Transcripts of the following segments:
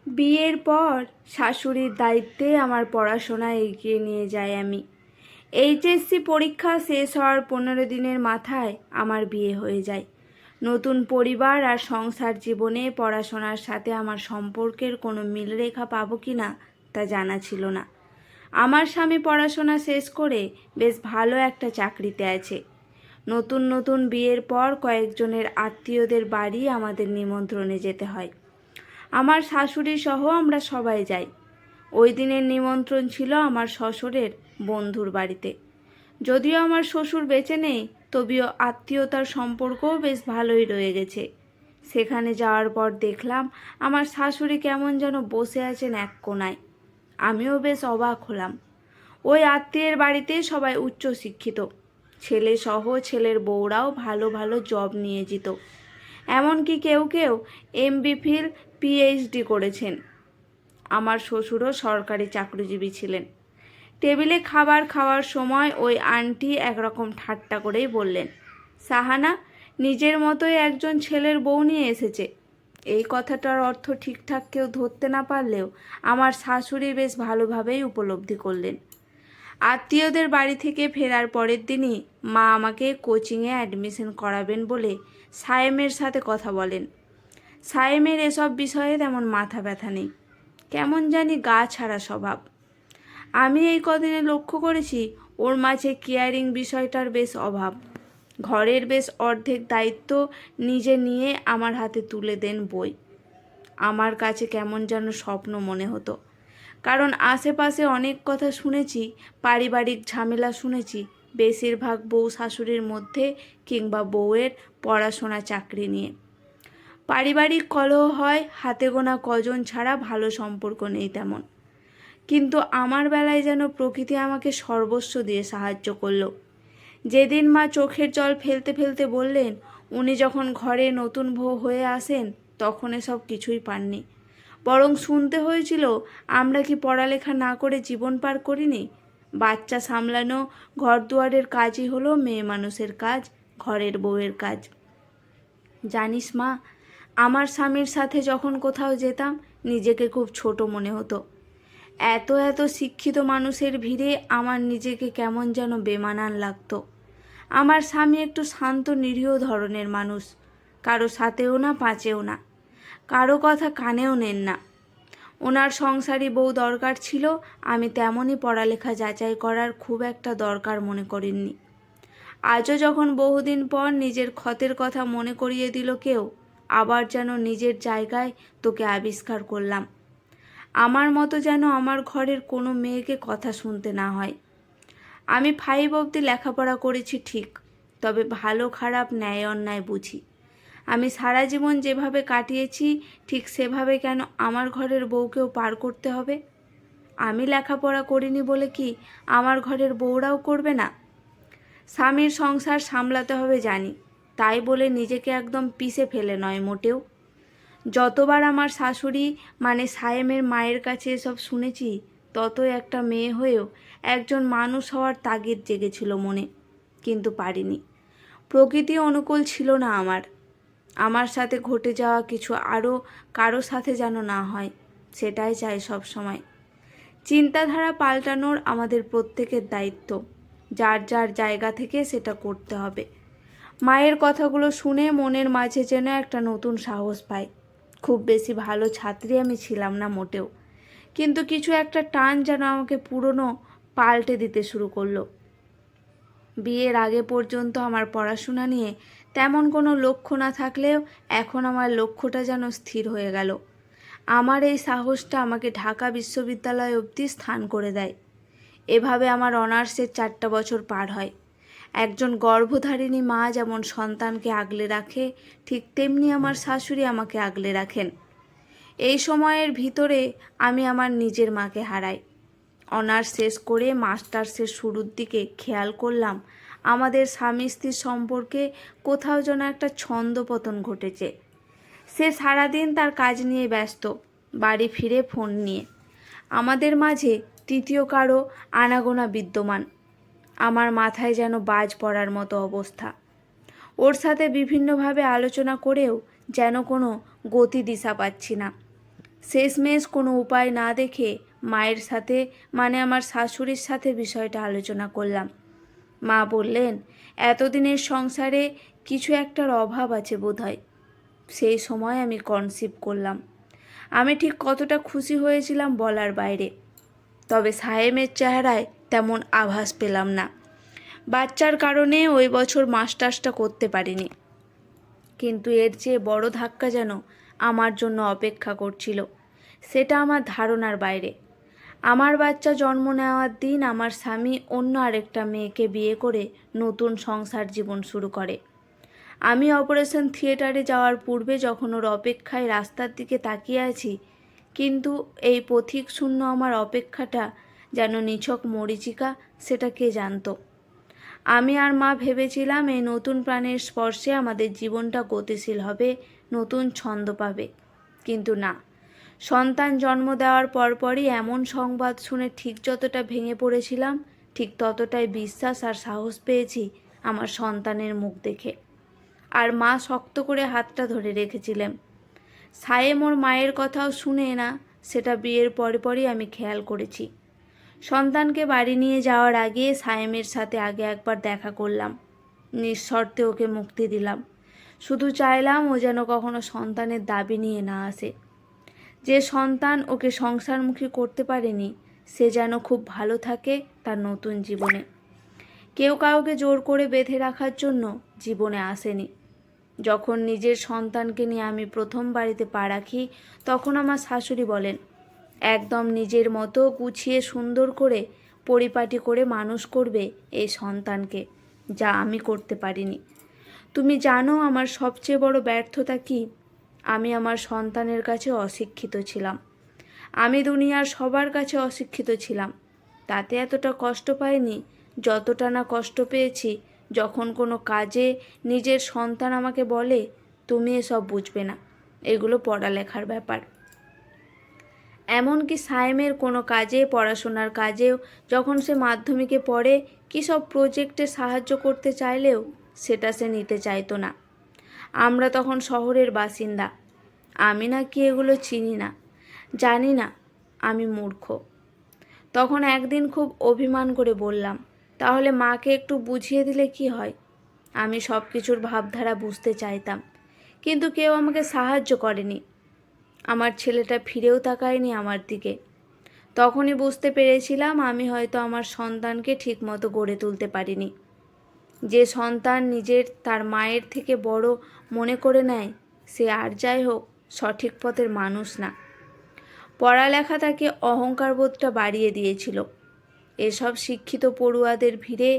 বিয়ের পর শাশুড়ির দায়িত্বে আমার পড়াশোনা এগিয়ে নিয়ে যাই আমি। এইচএসসি পরীক্ষা শেষ হওয়ার 15 দিনের মাথায় আমার বিয়ে হয়ে যায়। নতুন পরিবার আর সংসার জীবনে পড়াশোনার সাথে আমার সম্পর্কের কোনো মিলরেখা পাবো কি না তা জানা ছিল না। আমার স্বামী পড়াশোনা শেষ করে বেশ ভালো একটা চাকরিতে আছে। নতুন নতুন বিয়ের পর কয়েকজনের আত্মীয়দের বাড়ি আমাদের নিমন্ত্রণে যেতে হয়। আমার শাশুড়ি সহ আমরা সবাই যাই। ওই দিনের নিমন্ত্রণ ছিল আমার শ্বশুরের বন্ধুর বাড়িতে। যদিও আমার শ্বশুর বেঁচে নেই, তবেও আত্মীয়তার সম্পর্কও বেশ ভালোই রয়ে গেছে। সেখানে যাওয়ার পর দেখলাম আমার শাশুড়ি কেমন যেন বসে আছেন এক কোণায়। আমিও বেশ অবাক হলাম। ওই আত্মীয়ের বাড়িতে সবাই উচ্চশিক্ষিত, ছেলে সহ ছেলের বউরাও ভালো ভালো জব নিয়ে যেত। এমনকি কেউ কেউ এমফিল পিএইচডি করেছেন। আমার শ্বশুরও সরকারি চাকরিজীবী ছিলেন। টেবিলে খাবার খাওয়ার সময় ওই আন্টি একরকম ঠাট্টা করেই বললেন, সাহানা নিজের মতোই একজন ছেলের বউ নিয়ে এসেছে। এই কথাটার অর্থ ঠিকঠাক কেউ ধরতে না পারলেও আমার শাশুড়ি বেশ ভালোভাবেই উপলব্ধি করলেন। আত্মীয়দের বাড়ি থেকে ফেরার পরের দিনই মা আমাকে কোচিংয়ে অ্যাডমিশন করাবেন বলে সায়েমের সাথে কথা বলেন। সায়েমের এসব বিষয়ে তেমন মাথা ব্যথা নেই, কেমন জানি গা ছাড়া স্বভাব। আমি এই কদিনে লক্ষ্য করেছি ওর মাঝে কেয়ারিং বিষয়টার বেশ অভাব। ঘরের বেশ অর্ধেক দায়িত্ব নিজে নিয়ে আমার হাতে তুলে দেন বই। আমার কাছে কেমন যেন স্বপ্ন মনে হতো, কারণ আশেপাশে অনেক কথা শুনেছি, পারিবারিক ঝামেলা শুনেছি, বেশিরভাগ বউ শাশুড়ির মধ্যে কিংবা বউয়ের পড়াশোনা চাকরি নিয়ে। পারিবারিক কলহ হয়, হাতে গোনা কজন ছাড়া ভালো সম্পর্ক নেই তেমন। কিন্তু আমার বেলায় যেন প্রকৃতি আমাকে সর্বস্ব দিয়ে সাহায্য করলো। যেদিন মা চোখের জল ফেলতে ফেলতে বললেন উনি যখন ঘরে নতুন বউ হয়ে আসেন তখন এসব কিছুই পাননি, বরং শুনতে হয়েছিল আমরা কি পড়ালেখা না করে জীবন পার করিনি। বাচ্চা সামলানো, ঘরদুয়ারের কাজই হলো মেয়ে মানুষের কাজ, ঘরের বউয়ের কাজ। জানিস মা, আমার স্বামীর সাথে যখন কোথাও যেতাম নিজেকে খুব ছোট মনে হতো। এত এত শিক্ষিত মানুষের ভিড়ে আমার নিজেকে কেমন যেন বেমানান লাগতো। আমার স্বামী একটু শান্ত নিরীহ ধরনের মানুষ, কারো সাথেও না পাঁচেও না, কারো কথা কানেও নেন না। ওনার সংসারী বউ দরকার ছিল, আমি তেমনই পড়ালেখা যাচাই করার খুব একটা দরকার মনে করিনি। আজও যখন বহুদিন পর নিজের ক্ষতের কথা মনে করিয়ে দিল কেউ, আবার যেন নিজের জায়গায় তোকে আবিষ্কার করলাম। আমার মতো যেন আমার ঘরের কোনো মেয়েকে কথা শুনতে না হয়। আমি 5 অবধি লেখাপড়া করেছি ঠিক, তবে ভালো খারাপ ন্যায় অন্যায় বুঝি। আমি সারা জীবন যেভাবে কাটিয়েছি ঠিক সেভাবে কেন আমার ঘরের বউকেও পার করতে হবে? আমি লেখাপড়া করিনি বলে কি আমার ঘরের বউরাও করবে না? স্বামীর সংসার সামলাতে হবে জানি, তাই বলে নিজেকে একদম পিষে ফেলে নয় মোটেও। যতবার আমার শাশুড়ি মানে সায়েমের মায়ের কাছে এসব শুনেছি, ততই একটা মেয়ে হয়েও একজন মানুষ হওয়ার তাগিদ জেগেছিল মনে, কিন্তু পারিনি। প্রকৃতি অনুকূল ছিল না আমার সাথে ঘটে যাওয়া কিছু আরও কারো সাথে যেন না হয়, সেটাই চাই সব সময়। চিন্তাধারা পাল্টানোর আমাদের প্রত্যেকের দায়িত্ব, যার যার জায়গা থেকে সেটা করতে হবে। মায়ের কথাগুলো শুনে মনের মাঝে যেন একটা নতুন সাহস পাই। খুব বেশি ভালো ছাত্রী আমি ছিলাম না মোটেও, কিন্তু কিছু একটা টান যেন আমাকে পুরনো পাল্টে দিতে শুরু করলো। বিয়ের আগে পর্যন্ত আমার পড়াশোনা নিয়ে তেমন কোনো লক্ষ্য না থাকলেও এখন আমার লক্ষ্যটা যেন স্থির হয়ে গেল। আমার এই সাহসটা আমাকে ঢাকা বিশ্ববিদ্যালয় অবধি স্থান করে দেয়। এভাবে আমার অনার্সের 4টা বছর পার হয়। একজন গর্ভধারিণী মা যেমন সন্তানকে আগলে রাখে, ঠিক তেমনি আমার শাশুড়ি আমাকে আগলে রাখেন। এই সময়ের ভিতরে আমি আমার নিজের মাকে হারাই। অনার্স শেষ করে মাস্টার্সের শুরুর দিকে খেয়াল করলাম আমাদের স্বামী স্ত্রীর সম্পর্কে কোথাও যেন একটা ছন্দপতন ঘটেছে। সে সারাদিন তার কাজ নিয়ে ব্যস্ত, বাড়ি ফিরে ফোন নিয়ে। আমাদের মাঝে তৃতীয় কারো আনাগোনা বিদ্যমান। আমার মাথায় যেন বাজ পড়ার মতো অবস্থা। ওর সাথে বিভিন্নভাবে আলোচনা করেও যেন কোনো গতি দিশা পাচ্ছি না। শেষমেশ কোনো উপায় না দেখে মায়ের সাথে মানে আমার শাশুড়ির সাথে বিষয়টা আলোচনা করলাম। মা বললেন, এতদিনের সংসারে কিছু একটার অভাব আছে বোধহয়। সেই সময় আমি কনসিভ করলাম। আমি ঠিক কতটা খুশি হয়েছিলাম বলার বাইরে। তবে সায়েমের চেহারায় তেমন আভাস পেলাম না। বাচ্চার কারণে ওই বছর মাস্টার্সটা করতে পারিনি, কিন্তু এর চেয়ে বড় ধাক্কা যেন আমার জন্য অপেক্ষা করছিল। সেটা আমার ধারণার বাইরে। আমার বাচ্চা জন্ম নেওয়ার দিন আমার স্বামী অন্য আরেকটা মেয়েকে বিয়ে করে নতুন সংসার জীবন শুরু করে। আমি অপারেশন থিয়েটারে যাওয়ার পূর্বে যখন ওর অপেক্ষায় রাস্তার দিকে তাকিয়ে আছি, কিন্তু এই পথিক শূন্য আমার অপেক্ষাটা যেন নিছক মরীচিকা, সেটা কে জানতো। আমি আর মা ভেবেছিলাম এই নতুন প্রাণের স্পর্শে আমাদের জীবনটা গতিশীল হবে, নতুন ছন্দ পাবে। কিন্তু না, সন্তান জন্ম দেওয়ার পরপরই এমন সংবাদ শুনে ঠিক যতটা ভেঙে পড়েছিলাম, ঠিক ততটাই বিশ্বাস আর সাহস পেয়েছি আমার সন্তানের মুখ দেখে। আর মা শক্ত করে হাতটা ধরে রেখেছিলেন। সায়েম ওর মায়ের কথাও শুনে না, সেটা বিয়ের পরপরই আমি খেয়াল করেছি। সন্তানকে বাড়ি নিয়ে যাওয়ার আগে সায়েমের সাথে আগে একবার দেখা করলাম। নিঃশর্তে ওকে মুক্তি দিলাম। শুধু চাইলাম ও যেন কখনো সন্তানের দাবি নিয়ে না আসে। যে সন্তান ওকে সংসারমুখী করতে পারেনি, সে যেন খুব ভালো থাকে তার নতুন জীবনে। কেউ কাউকে জোর করে বেঁধে রাখার জন্য জীবনে আসেনি। যখন নিজের সন্তানকে নিয়ে আমি প্রথম বাড়িতে পা রাখি, তখন আমার শাশুড়ি বলেন, একদম নিজের মতো গুছিয়ে সুন্দর করে পরিপাটি করে মানুষ করবে এই সন্তানকে, যা আমি করতে পারিনি। তুমি জানো আমার সবচেয়ে বড় ব্যর্থতা কি? আমি আমার সন্তানের কাছে অশিক্ষিত ছিলাম। আমি দুনিয়ার সবার কাছে অশিক্ষিত ছিলাম। তাতে এতটা কষ্ট পাইনি যতটা না কষ্ট পেয়েছি যখন কোনো কাজে নিজের সন্তান আমাকে বলে, তুমি এসব বুঝবে না, এগুলো পড়ালেখার ব্যাপার। এমনকি সায়েমের কোনো কাজে, পড়াশোনার কাজেও যখন সে মাধ্যমিকে পড়ে কী সব প্রজেক্টে সাহায্য করতে চাইলেও সেটা সে নিতে চাইতো না। আমরা তখন শহরের বাসিন্দা। আমি নাকি এগুলো চিনি না, জানি না, আমি মূর্খ। তখন একদিন খুব অভিমান করে বললাম, তাহলে মাকে একটু বুঝিয়ে দিলে কি হয়? আমি সব কিছুর ভাবধারা বুঝতে চাইতাম, কিন্তু কেউ আমাকে সাহায্য করেনি। আমার ছেলেটা ফিরেও তাকায়নি আমার দিকে। তখনই বুঝতে পেরেছিলাম আমি হয়তো আমার সন্তানকে ঠিকমতো গড়ে তুলতে পারিনি। যে সন্তান নিজের তার মায়ের থেকে বড় মনে করে নেয়, সে আর যাই হোক সঠিক পথের মানুষ না। পড়ালেখা তাকে অহংকারবোধটা বাড়িয়ে দিয়েছিল। এসব শিক্ষিত পড়ুয়াদের ভিড়ে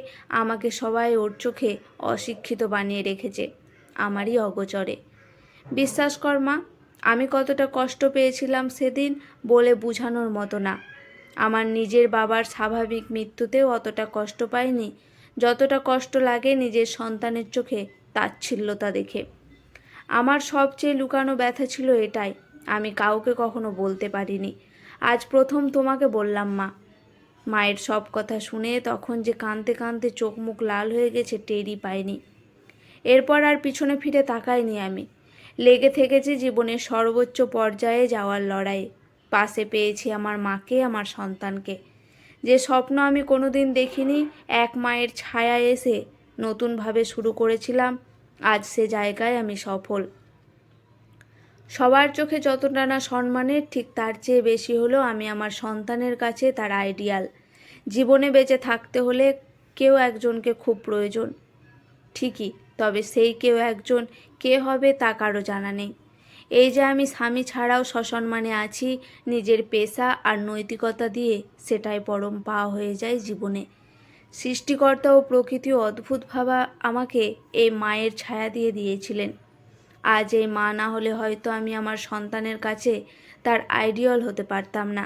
আমাকে সবাই ওর চোখে অশিক্ষিত বানিয়ে রেখেছে, আমারই অগোচরে। বিশ্বাস কর মা, আমি কতটা কষ্ট পেয়েছিলাম সেদিন বলে বোঝানোর মতো না। আমার নিজের বাবার স্বাভাবিক মৃত্যুতেও অতটা কষ্ট পাইনি যতটা কষ্ট লাগে নিজের সন্তানের চোখে তাচ্ছিল্যতা দেখে। আমার সবচেয়ে লুকানো ব্যথা ছিল এটাই, আমি কাউকে কখনো বলতে পারিনি। আজ প্রথম তোমাকে বললাম মা। মায়ের সব কথা শুনে তখন যে কাঁদতে কাঁদতে চোখ মুখ লাল হয়ে গেছে টেরই পাইনি। এরপর আর পিছনে ফিরে তাকাইনি আমি। লেগে থেকেছি জীবনের সর্বোচ্চ পর্যায়ে যাওয়ার লড়াইয়ে। পাশে পেয়েছি আমার মাকে, আমার সন্তানকে। যে স্বপ্ন আমি কোনোদিন দেখিনি, এক মায়ের ছায়া এসে নতুনভাবে শুরু করেছিলাম, আজ সে জায়গায় আমি সফল। সবার চোখে যতটা না সম্মানের, ঠিক তার চেয়ে বেশি হলো আমি আমার সন্তানের কাছে তার আইডিয়াল। জীবনে বেঁচে থাকতে হলে কেউ একজনকে খুব প্রয়োজন, ঠিকই, তবে সেই কেউ একজন কে হবে তা কারো জানা নেই। এই যে আমি স্বামী ছাড়াও সসম্মানে আছি, নিজের পেশা আর নৈতিকতা দিয়ে, সেটাই পরম পাওয়া হয়ে যায় জীবনে। সৃষ্টিকর্তা ও প্রকৃতি অদ্ভুতভাবে আমাকে এই মায়ের ছায়া দিয়ে দিয়েছিলেন। আজ এই মা না হলে হয়তো আমি আমার সন্তানের কাছে তার আইডিয়াল হতে পারতাম না।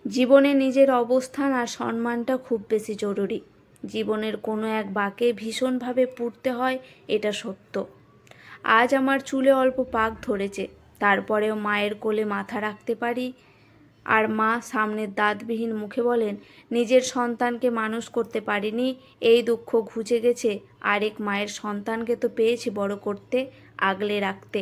জীবনে নিজের অবস্থান আর সম্মানটা খুব বেশি জরুরি। জীবনের কোনো এক বাঁকে ভীষণভাবে পুড়তে হয়, এটা সত্য। আজ আমার চুলে অল্প পাক ধরেছে, তারপরেও মায়ের কোলে মাথা রাখতে পারি। আর মা সামনের দাঁতবিহীন মুখে বলেন, নিজের সন্তানকে মানুষ করতে পারিনি, এই দুঃখ ঘুচে গেছে, আরেক মায়ের সন্তানকে তো পেয়েছি বড় করতে, আগলে রাখতে।